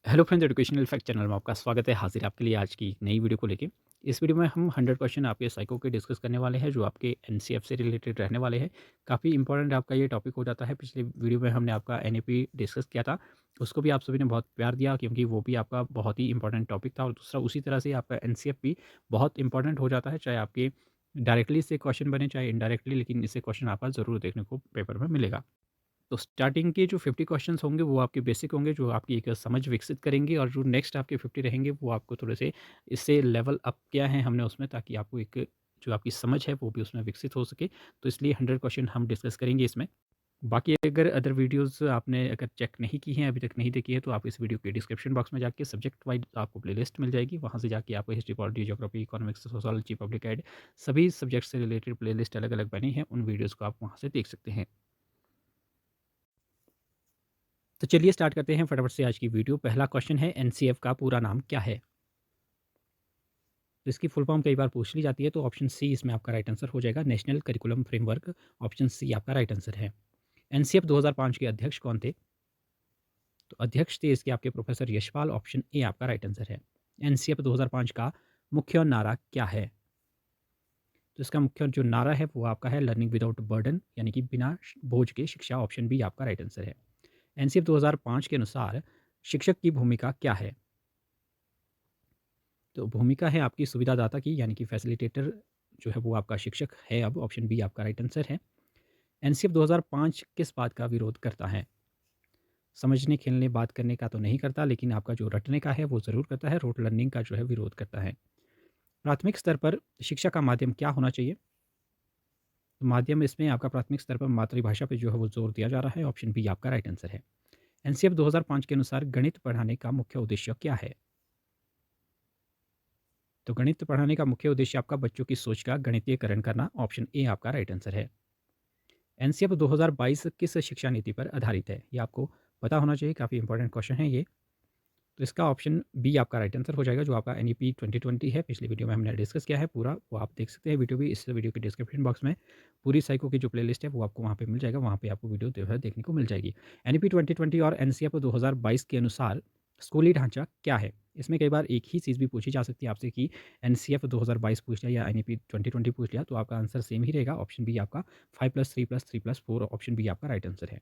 Hello friends, educational fact channel में आपका स्वागत है। हाजिर आपके लिए आज की एक नई वीडियो को लेके। इस वीडियो में हम 100 क्वेश्चन आपके साइको के डिस्कस करने वाले हैं, जो आपके एनसीएफ से रिलेटेड रहने वाले हैं। काफ़ी इंपॉर्टेंट आपका ये टॉपिक हो जाता है। पिछले वीडियो में हमने आपका एनईपी डिस्कस किया था, उसको भी आप सभी ने बहुत प्यार दिया, क्योंकि वो भी आपका बहुत ही इंपॉर्टेंट टॉपिक था। और दूसरा उसी तरह से आपका एनसीएफ भी बहुत इंपॉर्टेंट हो जाता है, चाहे आपके डायरेक्टली इससे क्वेश्चन बने चाहे इनडायरेक्टली, लेकिन इससे क्वेश्चन आपका ज़रूर देखने को पेपर में मिलेगा। तो स्टार्टिंग के जो 50 क्वेश्चंस होंगे वो आपके बेसिक होंगे, जो आपकी एक समझ विकसित करेंगे, और जो नेक्स्ट आपके 50 रहेंगे वो आपको थोड़े से इससे लेवल अप किया है हमने उसमें, ताकि आपको एक जो आपकी समझ है वो भी उसमें विकसित हो सके। तो इसलिए 100 क्वेश्चन हम डिस्कस करेंगे इसमें। बाकी अगर अदर वीडियोज़ आपने अगर चेक नहीं की हैं, अभी तक नहीं देखी है, तो आप इस वीडियो के डिस्क्रिप्शन बॉक्स में जाके सब्जेक्ट वाइज़ आपको प्लेलिस्ट मिल जाएगी। वहाँ से जाके आपको history, polity, geography, economics, sociology, public ad सभी सब्जेक्ट से रिलेटेड प्लेलिस्ट अलग-अलग बनी है। उन वीडियोज़ को आप वहाँ से देख सकते हैं। तो चलिए स्टार्ट करते हैं फटाफट से आज की वीडियो। पहला क्वेश्चन है, एनसीएफ का पूरा नाम क्या है? तो इसकी फुल फॉर्म कई बार पूछ ली जाती है, तो ऑप्शन सी इसमें आपका राइट आंसर हो जाएगा, national curriculum framework. Option C आपका राइट आंसर है। एनसीएफ 2005 के अध्यक्ष कौन थे? तो अध्यक्ष थे इसके आपके प्रोफेसर यशपाल। ऑप्शन ए आपका राइट आंसर है। एनसीएफ 2005 का मुख्य नारा क्या है? तो इसका मुख्य जो नारा है वो आपका है, लर्निंग विदाउट बर्डन, यानी कि बिना बोझ के शिक्षा। ऑप्शन बी आपका राइट आंसर है। एनसीएफ 2005 के अनुसार शिक्षक की भूमिका क्या है? तो भूमिका है आपकी सुविधादाता की, यानी कि फैसिलिटेटर जो है वो आपका शिक्षक है अब। ऑप्शन बी आपका राइट आंसर है। एनसीएफ 2005 किस बात का विरोध करता है? समझने, खेलने, बात करने का तो नहीं करता, लेकिन आपका जो रटने का है वो ज़रूर करता है। रोट लर्निंग का जो है विरोध करता है। प्राथमिक स्तर पर शिक्षा का माध्यम क्या होना चाहिए? तो माध्यम इसमें आपका प्राथमिक स्तर पर मातृभाषा पे जो है वो जोर दिया जा रहा है। ऑप्शन बी आपका राइट आंसर है। एनसीएफ 2005 के अनुसार गणित पढ़ाने का मुख्य उद्देश्य क्या है? तो गणित पढ़ाने का मुख्य उद्देश्य आपका बच्चों की सोच का गणितीयकरण करना। ऑप्शन ए आपका राइट आंसर है। एनसीएफ 2022 किस शिक्षा नीति पर आधारित है? ये आपको पता होना चाहिए, काफ़ी इंपॉर्टेंट क्वेश्चन है ये। तो इसका ऑप्शन बी आपका राइट आंसर हो जाएगा, जो आपका एनईपी 2020 है। पिछली वीडियो में हमने डिस्कस किया है पूरा, वो आप देख सकते हैं वीडियो भी। इस वीडियो के डिस्क्रिप्शन बॉक्स में पूरी साइको की जो प्लेलिस्ट है वो आपको वहाँ पे मिल जाएगा, वहाँ पे आपको वीडियो जो है देखने को मिल जाएगी। एनईपी 2020 और एनसीएफ 2022 के अनुसार स्कूली ढांचा क्या है? इसमें कई बार एक ही चीज़ भी पूछी जा सकती है आपसे, कि एनसीएफ 2022 पूछ लिया या एनईपी 2020 पूछ लिया, तो आपका आंसर सेम ही रहेगा। ऑप्शन बी आपका 5+3+3+4। ऑप्शन बी आपका राइट आंसर है।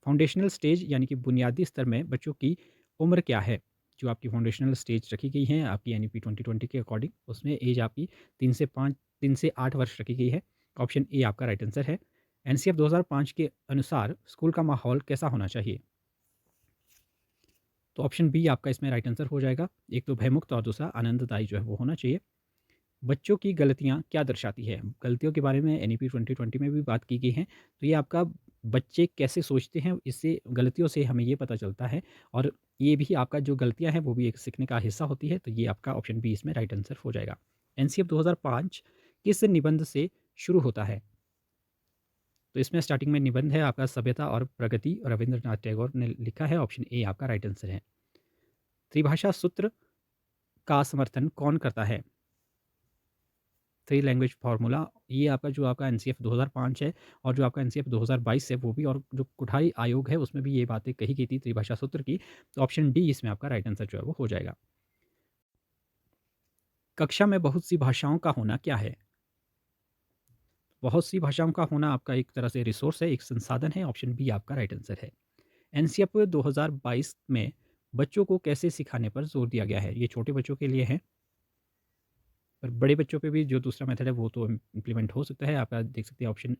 फाउंडेशनल स्टेज, यानी कि बुनियादी स्तर में बच्चों की उम्र क्या है? जो आपकी फाउंडेशनल स्टेज रखी गई है आपकी एनईपी 2020 के अकॉर्डिंग, उसमें एज आपकी 3 से 8 वर्ष रखी गई है। ऑप्शन ए आपका राइट आंसर है। एनसीएफ 2005 के अनुसार स्कूल का माहौल कैसा होना चाहिए? तो ऑप्शन बी आपका इसमें राइट आंसर हो जाएगा। एक तो भयमुक्त और दूसरा आनंददायी जो है वो होना चाहिए। बच्चों की गलतियाँ क्या दर्शाती है? गलतियों के बारे में एनईपी 2020 में भी बात की गई है। तो ये आपका बच्चे कैसे सोचते हैं, इससे गलतियों से हमें ये पता चलता है। और ये भी आपका जो गलतियाँ हैं वो भी एक सीखने का हिस्सा होती है। तो ये आपका ऑप्शन बी इसमें राइट आंसर हो जाएगा। एनसीएफ 2005 किस निबंध से शुरू होता है? तो इसमें स्टार्टिंग में निबंध है आपका, सभ्यता और प्रगति, रविंद्रनाथ टैगोर ने लिखा है। ऑप्शन ए आपका राइट आंसर है। त्रिभाषा सूत्र का समर्थन कौन करता है? थ्री लैंग्वेज फार्मूला, ये आपका जो आपका एनसीएफ 2005 है, और जो आपका एनसीएफ 2022 है वो भी, और जो कोठारी आयोग है उसमें भी ये बातें कही गई थी त्रिभाषा सूत्र की। तो ऑप्शन डी इसमें आपका राइट आंसर जो है वो हो जाएगा। कक्षा में बहुत सी भाषाओं का होना क्या है? बहुत सी भाषाओं का होना आपका एक तरह से रिसोर्स है, एक संसाधन है। ऑप्शन बी आपका राइट आंसर है। एनसीएफ 2022 में बच्चों को कैसे सिखाने पर जोर दिया गया है? ये छोटे बच्चों के लिए है, पर बड़े बच्चों पे भी जो दूसरा मेथड है वो तो इम्प्लीमेंट हो सकता है। आप देख सकते हैं ऑप्शन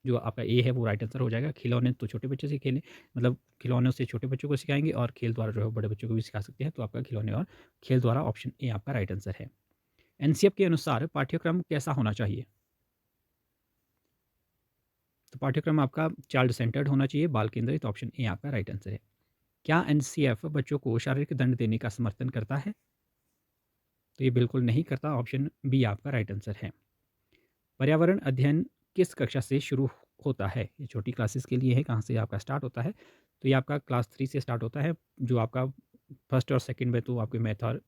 जो आपका ए है वो राइट आंसर हो जाएगा। खिलौने तो छोटे बच्चे से खेलें, मतलब खिलौनों से छोटे बच्चों को सिखाएँगे, और खेल द्वारा जो है बड़े बच्चों को भी सिखा सकते हैं। तो आपका खिलौने और खेल द्वारा, ऑप्शन ए आपका राइट आंसर है। एनसीएफ के अनुसार पाठ्यक्रम कैसा होना चाहिए? तो पाठ्यक्रम आपका चाइल्ड सेंटर्ड होना चाहिए, बाल केंद्रित। ऑप्शन ए आपका राइट आंसर है। क्या एनसीएफ बच्चों को शारीरिक दंड देने का समर्थन करता है? तो ये बिल्कुल नहीं करता। ऑप्शन बी आपका राइट आंसर है। पर्यावरण अध्ययन किस कक्षा से शुरू होता है? ये छोटी क्लासेस के लिए है, कहाँ से आपका स्टार्ट होता है? तो ये आपका क्लास 3 से स्टार्ट होता है। जो आपका फर्स्ट और सेकंड में तो आपके मैथ और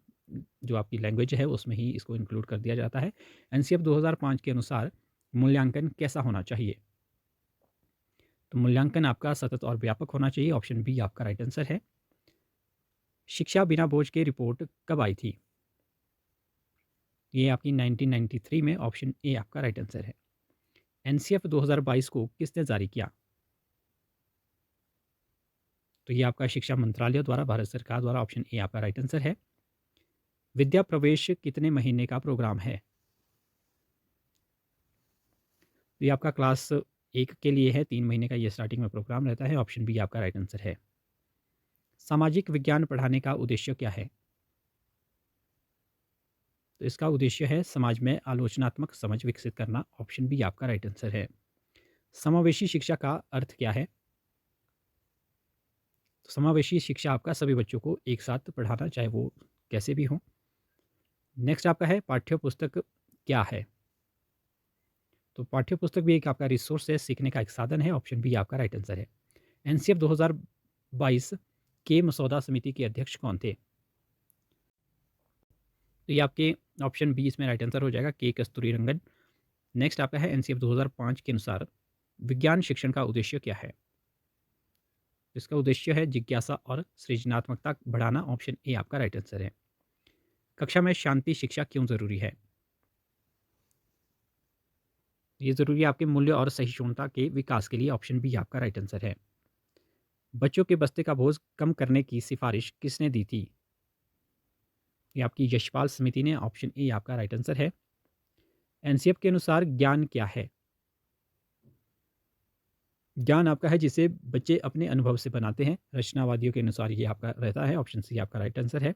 जो आपकी लैंग्वेज है उसमें ही इसको इंक्लूड कर दिया जाता है। एनसीएफ 2005 के अनुसार मूल्यांकन कैसा होना चाहिए? तो मूल्यांकन आपका सतत और व्यापक होना चाहिए। ऑप्शन बी आपका राइट आंसर है। शिक्षा बिना बोझ के रिपोर्ट कब आई थी? ये आपकी 1993 में, ऑप्शन ए आपका राइट आंसर है। एनसीएफ 2022 को किसने जारी किया? तो ये आपका शिक्षा मंत्रालय द्वारा, भारत सरकार द्वारा, ऑप्शन ए आपका राइट आंसर है। विद्या प्रवेश कितने महीने का प्रोग्राम है? तो ये आपका क्लास 1 के लिए है, 3 महीने का ये स्टार्टिंग में प्रोग्राम रहता है, ऑप्शन बी आपका राइट आंसर है। सामाजिक विज्ञान पढ़ाने का उद्देश्य क्या है? तो इसका उद्देश्य है समाज में आलोचनात्मक समझ विकसित करना, ऑप्शन बी आपका राइट आंसर है। समावेशी शिक्षा का अर्थ क्या है? तो समावेशी शिक्षा आपका सभी बच्चों को एक साथ पढ़ाना, चाहे वो कैसे भी हों। नेक्स्ट आपका है पाठ्य पुस्तक क्या है? तो पाठ्य पुस्तक भी एक आपका रिसोर्स है, सीखने का एक साधन है, ऑप्शन बी आपका राइट आंसर है। एनसीएफ 2022 के मसौदा समिति के अध्यक्ष कौन थे? तो ये आपके ऑप्शन बी इसमें राइट आंसर हो जाएगा, के कस्तूरी रंगन। नेक्स्ट आपका है एनसीएफ 2005 के अनुसार विज्ञान शिक्षण का उद्देश्य क्या है? इसका उद्देश्य है जिज्ञासा और सृजनात्मकता बढ़ाना, ऑप्शन ए आपका राइट आंसर है। कक्षा में शांति शिक्षा क्यों ज़रूरी है? ये ज़रूरी है आपके मूल्य और सहिष्णुता के विकास के लिए, ऑप्शन बी आपका राइट आंसर है। बच्चों के बस्ते का बोझ कम करने की सिफारिश किसने दी थी? ये आपकी यशपाल समिति ने, ऑप्शन ए आपका राइट आंसर है। एनसीएफ के अनुसार ज्ञान क्या है? ज्ञान आपका है जिसे बच्चे अपने अनुभव से बनाते हैं, रचनावादियों के अनुसार ये आपका रहता है, ऑप्शन सी आपका राइट आंसर है।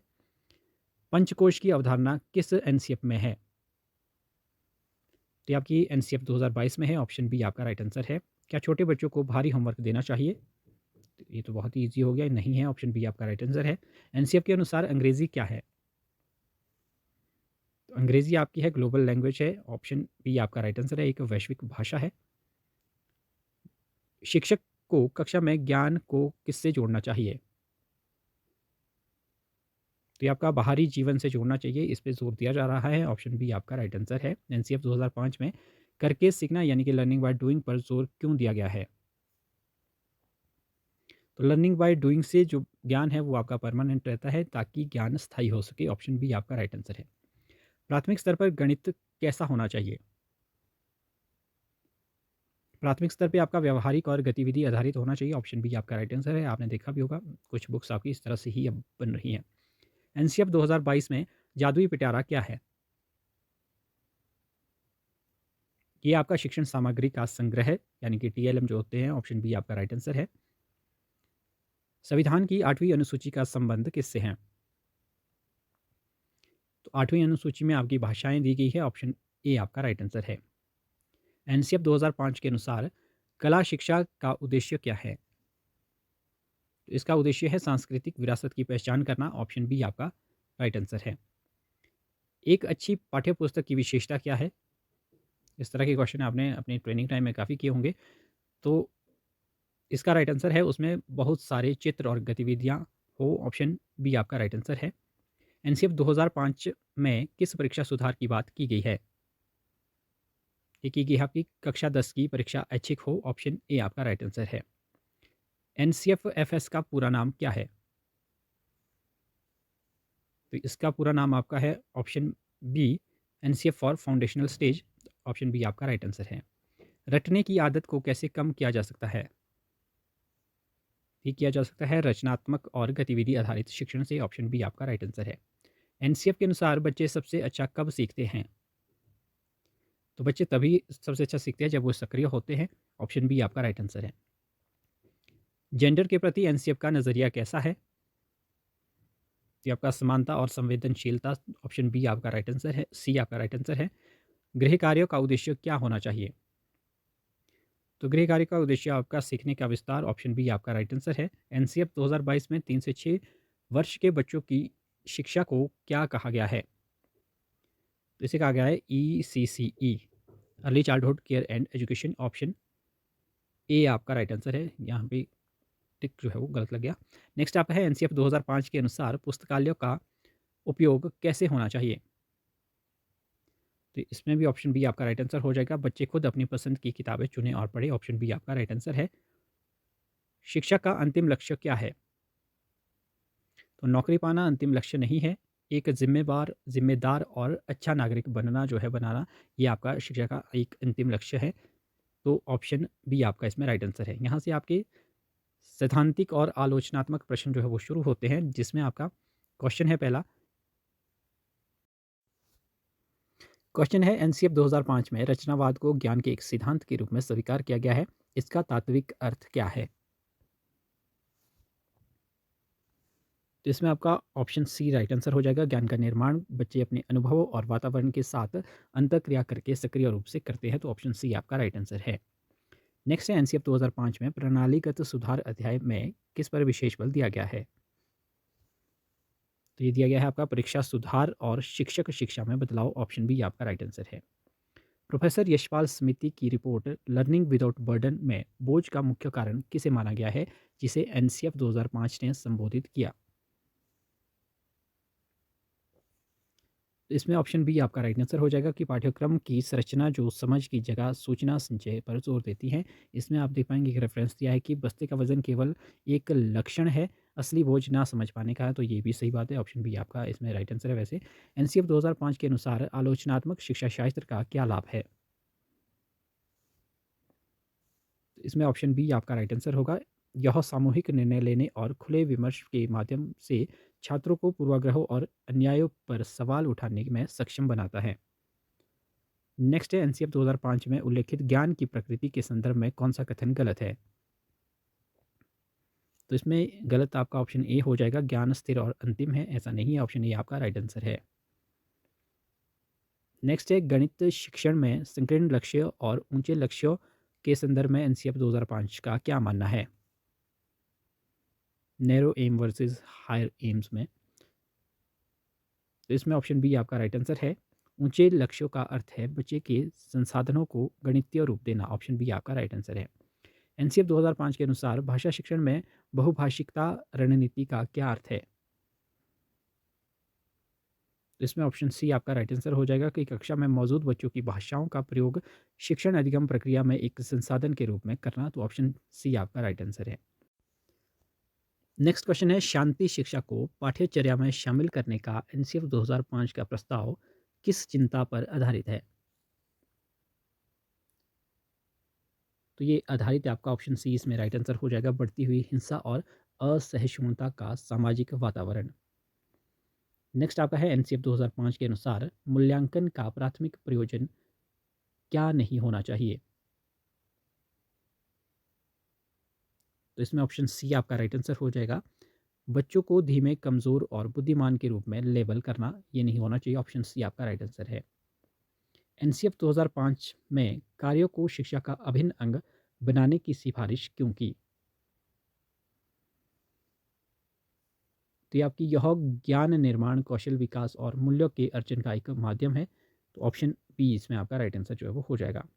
पंचकोश की अवधारणा किस एनसीएफ में है? तो ये आपकी एनसीएफ 2022 में है, ऑप्शन बी आपका राइट आंसर है। क्या छोटे बच्चों को भारी होमवर्क देना चाहिए? तो ये तो बहुत ही ईजी हो गया, नहीं है, ऑप्शन बी आपका राइट आंसर है। एनसीएफ के अनुसार अंग्रेजी क्या है? तो अंग्रेजी आपकी है ग्लोबल लैंग्वेज है, ऑप्शन बी आपका राइट आंसर है, एक वैश्विक भाषा है। शिक्षक को कक्षा में ज्ञान को किससे जोड़ना चाहिए? तो ये आपका बाहरी जीवन से जोड़ना चाहिए, इस पे जोर दिया जा रहा है, ऑप्शन बी आपका राइट आंसर है। एनसीएफ 2005 में करके सीखना यानी कि लर्निंग बाय डूइंग पर जोर क्यों दिया गया है? तो लर्निंग बाय डूइंग से जो ज्ञान है वो आपका परमानेंट रहता है, ताकि ज्ञान स्थायी हो सके, ऑप्शन बी आपका राइट आंसर है। प्राथमिक स्तर पर गणित कैसा होना चाहिए? प्राथमिक स्तर पे आपका व्यवहारिक और गतिविधि आधारित होना चाहिए, ऑप्शन बी आपका राइट आंसर है। आपने देखा भी होगा कुछ बुक्स आपकी इस तरह से ही अब बन रही हैं। एनसीएफ 2022 में जादुई पिटारा क्या है? ये आपका शिक्षण सामग्री का संग्रह है, यानी कि टीएलएम जो होते हैं, ऑप्शन बी आपका राइट आंसर है। संविधान की 8वीं अनुसूची का संबंध किससे है? तो 8वीं अनुसूची में आपकी भाषाएं दी गई है, ऑप्शन ए आपका राइट आंसर है। एनसीएफ 2005 के अनुसार कला शिक्षा का उद्देश्य क्या है? तो इसका उद्देश्य है सांस्कृतिक विरासत की पहचान करना, ऑप्शन बी आपका राइट आंसर है। एक अच्छी पाठ्य पुस्तक की विशेषता क्या है? इस तरह के क्वेश्चन आपने अपने ट्रेनिंग टाइम में काफ़ी किए होंगे। तो इसका राइट आंसर है उसमें बहुत सारे चित्र और गतिविधियाँ हो, ऑप्शन बी आपका राइट आंसर है। एनसीएफ 2005 में किस परीक्षा सुधार की बात की गई है? ये की गई है आपकी कक्षा 10 की परीक्षा ऐच्छिक हो, ऑप्शन ए आपका राइट आंसर है। एनसीएफ एफएस का पूरा नाम क्या है? तो इसका पूरा नाम आपका है, option B NCF for foundational stage, option B आपका राइट आंसर है। रटने की आदत को कैसे कम किया जा सकता है? ये किया जा सकता है रचनात्मक और गतिविधि आधारित शिक्षण से, ऑप्शन बी आपका राइट आंसर है। एनसीएफ के अनुसार बच्चे सबसे अच्छा कब सीखते हैं? तो बच्चे तभी सबसे अच्छा सीखते हैं जब वो सक्रिय होते हैं, ऑप्शन बी आपका राइट आंसर है। जेंडर के प्रति एनसीएफ का नज़रिया कैसा है? ये आपका समानता और संवेदनशीलता, ऑप्शन बी आपका राइट आंसर है, सी आपका राइट आंसर है। गृह कार्यों का उद्देश्य क्या होना चाहिए? तो गृह कार्य का उद्देश्य आपका सीखने का विस्तार, ऑप्शन बी आपका राइट आंसर है। एनसीएफ 2022 में 3 से 6 वर्ष के बच्चों की शिक्षा को क्या कहा गया है? तो इसे कहा गया है ECCE, early childhood care and education, option A आपका राइट आंसर है। यहाँ पे टिक जो है वो गलत लग गया। नेक्स्ट आपका है एनसीएफ 2005 के अनुसार पुस्तकालयों का उपयोग कैसे होना चाहिए? तो इसमें भी ऑप्शन बी आपका राइट आंसर हो जाएगा, बच्चे खुद अपनी पसंद की किताबें चुनें और पढ़ें, ऑप्शन बी आपका राइट आंसर है। शिक्षा का अंतिम लक्ष्य क्या है? तो नौकरी पाना अंतिम लक्ष्य नहीं है, एक ज़िम्मेदार और अच्छा नागरिक बनना जो है बनाना, ये आपका शिक्षा का एक अंतिम लक्ष्य है। तो ऑप्शन बी आपका इसमें राइट आंसर है। यहाँ से आपके सैद्धांतिक और आलोचनात्मक प्रश्न जो है वो शुरू होते हैं, जिसमें आपका क्वेश्चन है पहला। क्वेश्चन है एनसीएफ 2005 में रचनावाद को ज्ञान के एक सिद्धांत के रूप में स्वीकार किया गया है। इसका तात्विक अर्थ क्या है? तो इसमें आपका ऑप्शन सी राइट आंसर हो जाएगा। ज्ञान का निर्माण बच्चे अपने अनुभवों और वातावरण के साथ अंतःक्रिया करके सक्रिय रूप से करते हैं। तो ऑप्शन सी आपका राइट आंसर है। नेक्स्ट है एनसीएफ 2005 में प्रणालीगत सुधार अध्याय में किस पर विशेष बल दिया गया है? तो ये दिया गया है आपका परीक्षा सुधार और शिक्षक शिक्षा में बदलाव। ऑप्शन बी आपका राइट आंसर है। प्रोफेसर यशपाल समिति की रिपोर्ट लर्निंग विदाउट बर्डन में बोझ का मुख्य कारण किसे माना गया है, जिसे एनसीएफ 2005 ने संबोधित किया? तो इसमें ऑप्शन बी आपका राइट आंसर हो जाएगा कि पाठ्यक्रम की संरचना जो समझ की जगह सूचना संचय पर जोर देती है। इसमें आप देख पाएंगे कि रेफरेंस दिया है कि बस्ते का वजन केवल एक लक्षण है, असली बोझ ना समझ पाने का है। तो ये भी सही बात है, ऑप्शन बी आपका इसमें राइट आंसर है। वैसे एनसीएफ 2005 के अनुसार आलोचनात्मक शिक्षा शास्त्र का क्या लाभ है? तो इसमें ऑप्शन बी आपका राइट आंसर होगा। यह सामूहिक निर्णय लेने और खुले विमर्श के माध्यम से छात्रों को पूर्वाग्रहों और अन्यायों पर सवाल उठाने में सक्षम बनाता है। नेक्स्ट है एनसीएफ 2005 में उल्लेखित ज्ञान की प्रकृति के संदर्भ में कौन सा कथन गलत है? तो इसमें गलत आपका ऑप्शन ए हो जाएगा, ज्ञान स्थिर और अंतिम है। ऐसा नहीं है, ऑप्शन ए आपका राइट आंसर है। नेक्स्ट है गणित शिक्षण में संकीर्ण लक्ष्य और ऊंचे लक्ष्यों के संदर्भ में एनसीएफ 2005 का क्या मानना है? Narrow aim versus higher aims में। तो इसमें ऑप्शन बी आपका राइट आंसर है। ऊंचे लक्ष्यों का अर्थ है बच्चे के संसाधनों को गणितीय रूप देना। ऑप्शन बी आपका राइट आंसर है। एनसीएफ 2005 के अनुसार भाषा शिक्षण में बहुभाषिकता रणनीति का क्या अर्थ है? तो इसमें ऑप्शन सी आपका राइट आंसर हो जाएगा कि कक्षा में मौजूद बच्चों की भाषाओं का प्रयोग शिक्षण अधिगम प्रक्रिया में एक संसाधन के रूप में करना। तो ऑप्शन सी आपका राइट आंसर है। नेक्स्ट क्वेश्चन है शांति शिक्षा को पाठ्यचर्या में शामिल करने का एनसीएफ 2005 का प्रस्ताव किस चिंता पर आधारित है? तो ये आधारित है आपका ऑप्शन सी इसमें राइट आंसर हो जाएगा, बढ़ती हुई हिंसा और असहिष्णुता का सामाजिक वातावरण। नेक्स्ट आपका है एनसीएफ 2005 के अनुसार मूल्यांकन का प्राथमिक प्रयोजन क्या नहीं होना चाहिए? तो इसमें ऑप्शन सी आपका राइट आंसर हो जाएगा। बच्चों को धीमे, कमज़ोर और बुद्धिमान के रूप में लेबल करना ये नहीं होना चाहिए। ऑप्शन सी आपका राइट आंसर है। एनसीएफ 2005 में कार्यों को शिक्षा का अभिन्न अंग बनाने की सिफारिश क्यों की? तो ये आपकी यह ज्ञान निर्माण, कौशल विकास और मूल्यों के अर्जन का एक माध्यम है। तो ऑप्शन बी इसमें आपका राइट आंसर जो है वो हो जाएगा।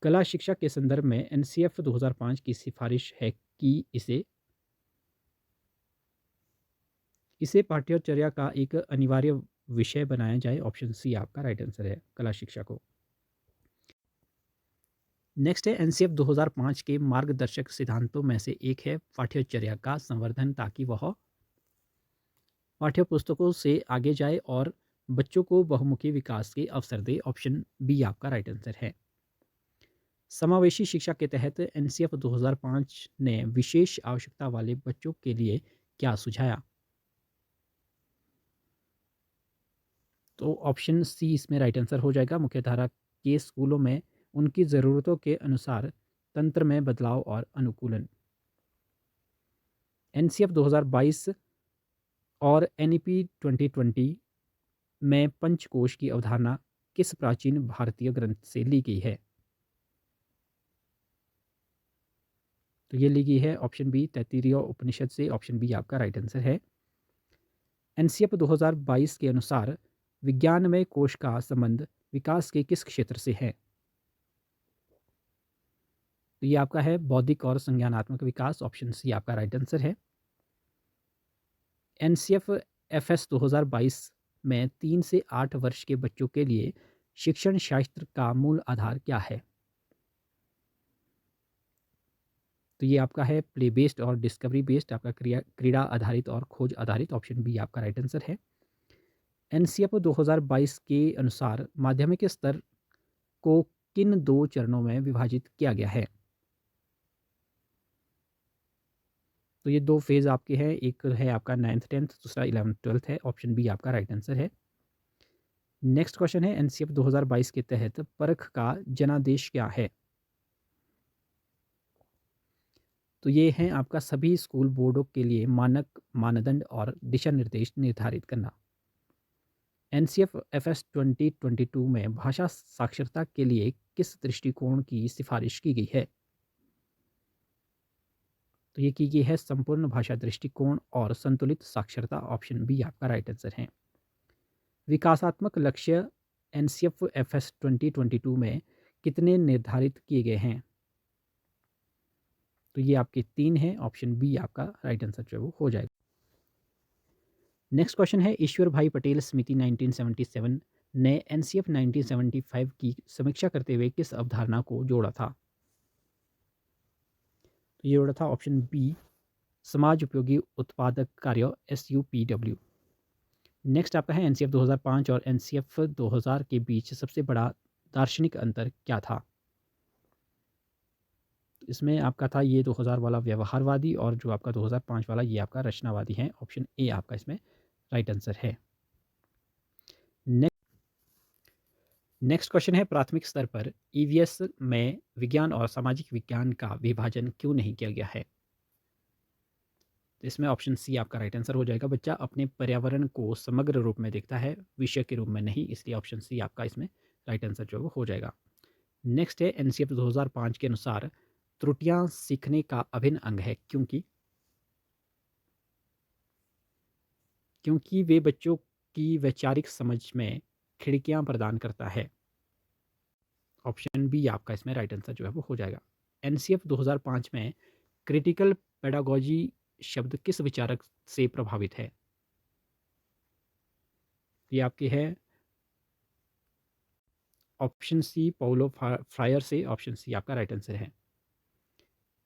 कला शिक्षा के संदर्भ में एनसीएफ 2005 की सिफारिश है कि इसे इसे पाठ्यचर्या का एक अनिवार्य विषय बनाया जाए। ऑप्शन सी आपका राइट आंसर है, कला शिक्षा को। नेक्स्ट है एनसीएफ 2005 के मार्गदर्शक सिद्धांतों में से एक है पाठ्यचर्या का संवर्धन, ताकि वह पाठ्यपुस्तकों से आगे जाए और बच्चों को बहुमुखी विकास के अवसर दे। ऑप्शन बी आपका राइट आंसर है। समावेशी शिक्षा के तहत एनसीएफ 2005 ने विशेष आवश्यकता वाले बच्चों के लिए क्या सुझाया? तो ऑप्शन सी इसमें राइट आंसर हो जाएगा। मुख्यधारा के स्कूलों में उनकी ज़रूरतों के अनुसार तंत्र में बदलाव और अनुकूलन। एनसीएफ 2022 और एनईपी 2020 में पंचकोश की अवधारणा किस प्राचीन भारतीय ग्रंथ से ली गई है? तो ये ली गई है ऑप्शन बी तैत्तिरीय उपनिषद से। ऑप्शन बी आपका राइट आंसर है। एनसीएफ 2022 के अनुसार विज्ञान में कोश का संबंध विकास के किस क्षेत्र से है? तो ये आपका है बौद्धिक और संज्ञानात्मक विकास। ऑप्शन सी आपका राइट आंसर है। एनसीएफ एफएस 2022 में 3 से 8 वर्ष के बच्चों के लिए शिक्षण शास्त्र का मूल आधार क्या है? तो ये आपका है प्ले बेस्ड और डिस्कवरी बेस्ड, आपका क्रीड़ा आधारित और खोज आधारित, ऑप्शन बी आपका राइट आंसर है। एनसीएफ 2022 के अनुसार माध्यमिक स्तर को किन 2 चरणों में विभाजित किया गया है? तो ये 2 फेज़ आपके हैं, एक है आपका 9th-10th, दूसरा 11th-12th है, ऑप्शन बी आपका राइट आंसर है। नेक्स्ट क्वेश्चन है एनसीएफ 2022 के तहत परख का जनादेश क्या है? तो ये हैं आपका सभी स्कूल बोर्डों के लिए मानक, मानदंड और दिशा निर्देश निर्धारित करना। एनसीएफ एफएस 2022 में भाषा साक्षरता के लिए किस दृष्टिकोण की सिफारिश की गई है? तो ये की गई है संपूर्ण भाषा दृष्टिकोण और संतुलित साक्षरता, ऑप्शन बी आपका राइट आंसर है। विकासात्मक लक्ष्य एनसीएफ एफएस 2022 में कितने निर्धारित किए गए हैं? तो ये आपके 3 हैं, ऑप्शन बी आपका राइट आंसर जो है वो हो जाएगा। नेक्स्ट क्वेश्चन है ईश्वर भाई पटेल स्मृति 1977 ने एनसीएफ 1975 की समीक्षा करते हुए किस अवधारणा को जोड़ा था? तो ये जोड़ा था ऑप्शन बी समाज उपयोगी उत्पादक कार्य, SUPW। नेक्स्ट आपका है एनसीएफ 2005 और एनसीएफ 2000 के बीच सबसे बड़ा दार्शनिक अंतर क्या था? इसमें आपका था ये 2000 वाला व्यवहारवादी और जो आपका 2005 वाला ये आपका रचनावादी है, ऑप्शन ए आपका इसमें राइट आंसर है। नेक्स्ट क्वेश्चन है प्राथमिक स्तर पर ईवीएस में विज्ञान और सामाजिक विज्ञान का विभाजन क्यों नहीं किया गया है? तो इसमें ऑप्शन सी आपका राइट आंसर हो जाएगा। बच्चा अपने पर्यावरण को समग्र रूप में देखता है, विषय के रूप में नहीं, इसलिए ऑप्शन सी आपका इसमें राइट आंसर जो है वो हो जाएगा। नेक्स्ट है एनसीएफ 2005 के अनुसार त्रुटियां सीखने का अभिन्न अंग है, क्योंकि वे बच्चों की वैचारिक समझ में खिड़कियां प्रदान करता है, ऑप्शन बी आपका इसमें राइट आंसर जो है वो हो जाएगा। एनसीएफ 2005 में क्रिटिकल पेडागोजी शब्द किस विचारक से प्रभावित है? ये आपकी है ऑप्शन सी पौलो फ्रायर से, ऑप्शन सी आपका राइट आंसर है।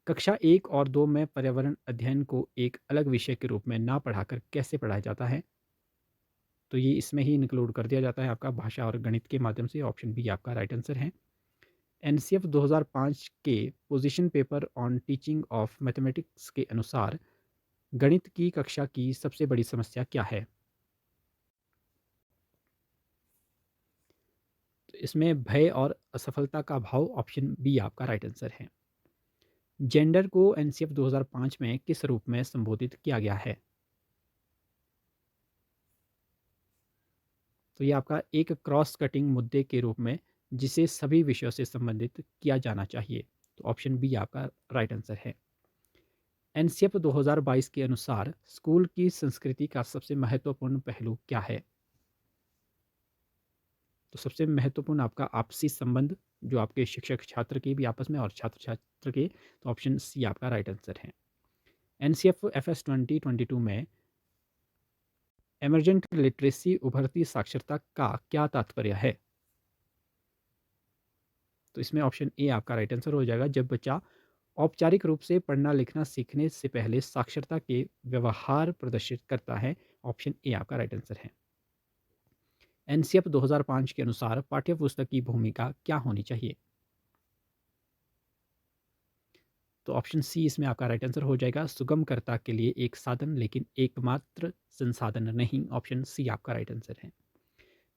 कक्षा 1 और 2 में पर्यावरण अध्ययन को एक अलग विषय के रूप में ना पढ़ाकर कैसे पढ़ाया जाता है? तो ये इसमें ही इंक्लूड कर दिया जाता है आपका भाषा और गणित के माध्यम से, ऑप्शन बी आपका राइट आंसर है। एनसीएफ 2005 के position paper on teaching of mathematics के अनुसार गणित की कक्षा की सबसे बड़ी समस्या क्या है? तो इसमें भय और असफलता का भाव, ऑप्शन बी आपका राइट आंसर है। जेंडर को एनसीएफ 2005 में किस रूप में संबोधित किया गया है? तो ये आपका एक क्रॉस कटिंग मुद्दे के रूप में जिसे सभी विषयों से संबंधित किया जाना चाहिए, तो ऑप्शन बी आपका राइट आंसर है। एनसीएफ 2022 के अनुसार स्कूल की संस्कृति का सबसे महत्वपूर्ण पहलू क्या है? तो सबसे महत्वपूर्ण आपका आपसी संबंध, जो आपके शिक्षक छात्र के भी आपस में और छात्र छात्र के, तो ऑप्शन सी आपका राइट आंसर है। एनसीएफ एफएस 2022 में एमरजेंट लिटरेसी उभरती साक्षरता का क्या तात्पर्य है? तो इसमें ऑप्शन ए आपका राइट आंसर हो जाएगा। जब बच्चा औपचारिक रूप से पढ़ना लिखना सीखने से पहले साक्षरता के व्यवहार प्रदर्शित करता है, ऑप्शन ए आपका राइट आंसर है। एनसीएफ 2005 के अनुसार पाठ्यपुस्तक की भूमिका क्या होनी चाहिए? तो ऑप्शन सी इसमें आपका राइट आंसर हो जाएगा। सुगमकर्ता के लिए एक साधन लेकिन एकमात्र संसाधन नहीं, ऑप्शन सी आपका राइट आंसर है।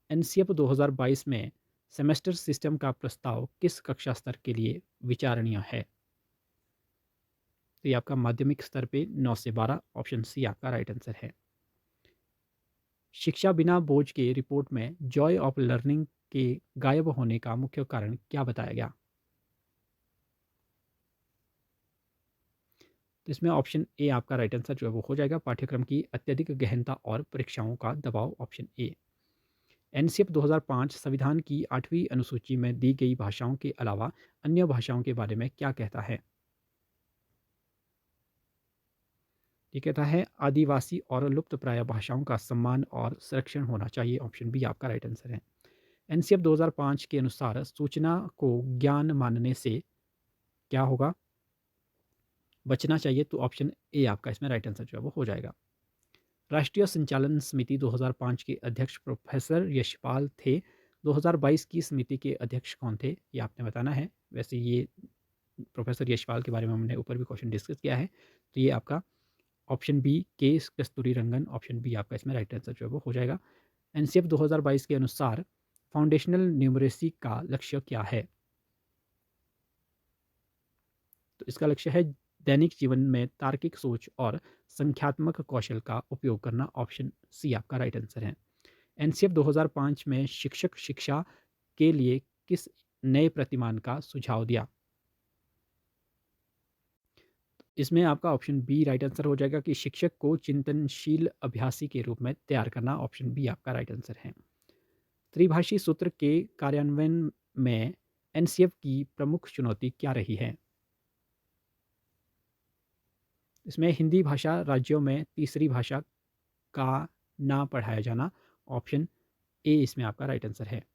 एनसीएफ 2022 में सेमेस्टर सिस्टम का प्रस्ताव किस कक्षा स्तर के लिए विचारणीय है? तो ये आपका माध्यमिक स्तर पे 9 से 12, ऑप्शन सी आपका राइट आंसर है। शिक्षा बिना बोझ के रिपोर्ट में जॉय ऑफ लर्निंग के गायब होने का मुख्य कारण क्या बताया गया? तो इसमें ऑप्शन ए आपका राइट आंसर जो है वो हो जाएगा। पाठ्यक्रम की अत्यधिक गहनता और परीक्षाओं का दबाव, ऑप्शन ए। एनसीएफ 2005 संविधान की 8वीं अनुसूची में दी गई भाषाओं के अलावा अन्य भाषाओं के बारे में क्या कहता है? ये कहता है आदिवासी और लुप्तप्राय भाषाओं का सम्मान और संरक्षण होना चाहिए, ऑप्शन बी आपका राइट आंसर है। एनसीएफ 2005 के अनुसार सूचना को ज्ञान मानने से क्या होगा? बचना चाहिए, तो ऑप्शन ए आपका इसमें राइट आंसर जो है वो हो जाएगा। राष्ट्रीय संचालन समिति 2005 के अध्यक्ष प्रोफेसर यशपाल थे। 2022 की समिति के अध्यक्ष कौन थे, ये आपने बताना है। वैसे ये प्रोफेसर यशपाल के बारे में हमने ऊपर भी क्वेश्चन डिस्कस किया है। तो ये आपका ऑप्शन बी के कस्तूरी रंगन, ऑप्शन बी आपका इसमें राइट आंसर जो है वो हो जाएगा। एनसीएफ 2022 के अनुसार फाउंडेशनल न्यूमरेसी का लक्ष्य क्या है? तो इसका लक्ष्य है दैनिक जीवन में तार्किक सोच और संख्यात्मक कौशल का उपयोग करना, ऑप्शन सी आपका राइट आंसर है। एनसीएफ 2005 में शिक्षक शिक्षा के लिए किस नए प्रतिमान का सुझाव दिया? इसमें आपका ऑप्शन बी राइट आंसर हो जाएगा कि शिक्षक को चिंतनशील अभ्यासी के रूप में तैयार करना, ऑप्शन बी आपका राइट आंसर है। त्रिभाषी सूत्र के कार्यान्वयन में एनसीएफ की प्रमुख चुनौती क्या रही है? इसमें हिंदी भाषा राज्यों में तीसरी भाषा का ना पढ़ाया जाना, ऑप्शन ए इसमें आपका राइट आंसर है।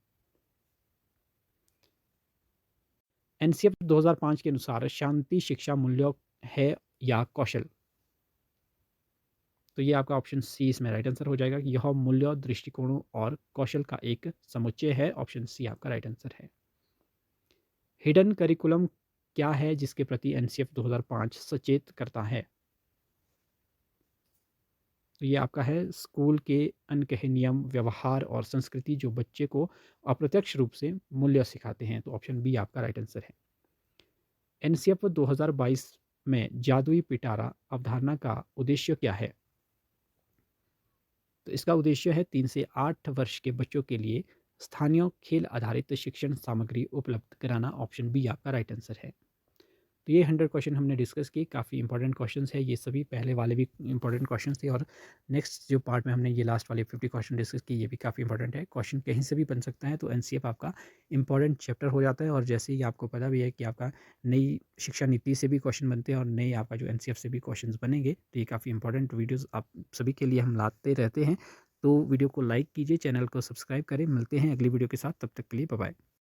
एनसीएफ 2005 के अनुसार शांति शिक्षा मूल्य है या कौशल? तो ये आपका ऑप्शन सी इसमें राइट आंसर हो जाएगा कि यह मूल्य, दृष्टिकोणों और कौशल का एक समुच्चय है, ऑप्शन सी आपका राइट आंसर है। हिडन करिकुलम क्या है जिसके प्रति एनसीएफ 2005 सचेत करता है? तो ये आपका है स्कूल के अनकहे नियम, व्यवहार और संस्कृति जो बच्चे को अप्रत्यक्ष रूप से मूल्य सिखाते हैं, तो ऑप्शन बी आपका राइट आंसर है। एनसीएफ 2022 में जादुई पिटारा अवधारणा का उद्देश्य क्या है? तो इसका उद्देश्य है 3 से 8 वर्ष के बच्चों के लिए स्थानीय खेल आधारित शिक्षण सामग्री उपलब्ध कराना, ऑप्शन बी आपका राइट आंसर है। तो ये 100 क्वेश्चन हमने डिस्कस किए, काफ़ी इंपॉर्टेंट क्वेश्चंस है ये सभी, पहले वाले भी इंपॉर्टेंट क्वेश्चंस थे और नेक्स्ट जो पार्ट में हमने ये लास्ट वाले 50 क्वेश्चन डिस्कस किए ये भी काफ़ी इंपॉर्टेंट है। क्वेश्चन कहीं से भी बन सकता है, तो एनसीएफ आपका इंपॉर्टेंट चैप्टर हो जाता है। और जैसे ही आपको पता भी है कि आपका नई शिक्षा नीति से भी क्वेश्चन बनते हैं और नए आपका जो एनसीएफ से भी क्वेश्चन बनेंगे, तो ये काफ़ी इंपॉर्टेंट वीडियोज़ आप सभी के लिए हम लाते रहते हैं। तो वीडियो को लाइक कीजिए, चैनल को सब्सक्राइब करें। मिलते हैं अगली वीडियो के साथ, तब तक के लिए बाय बाय।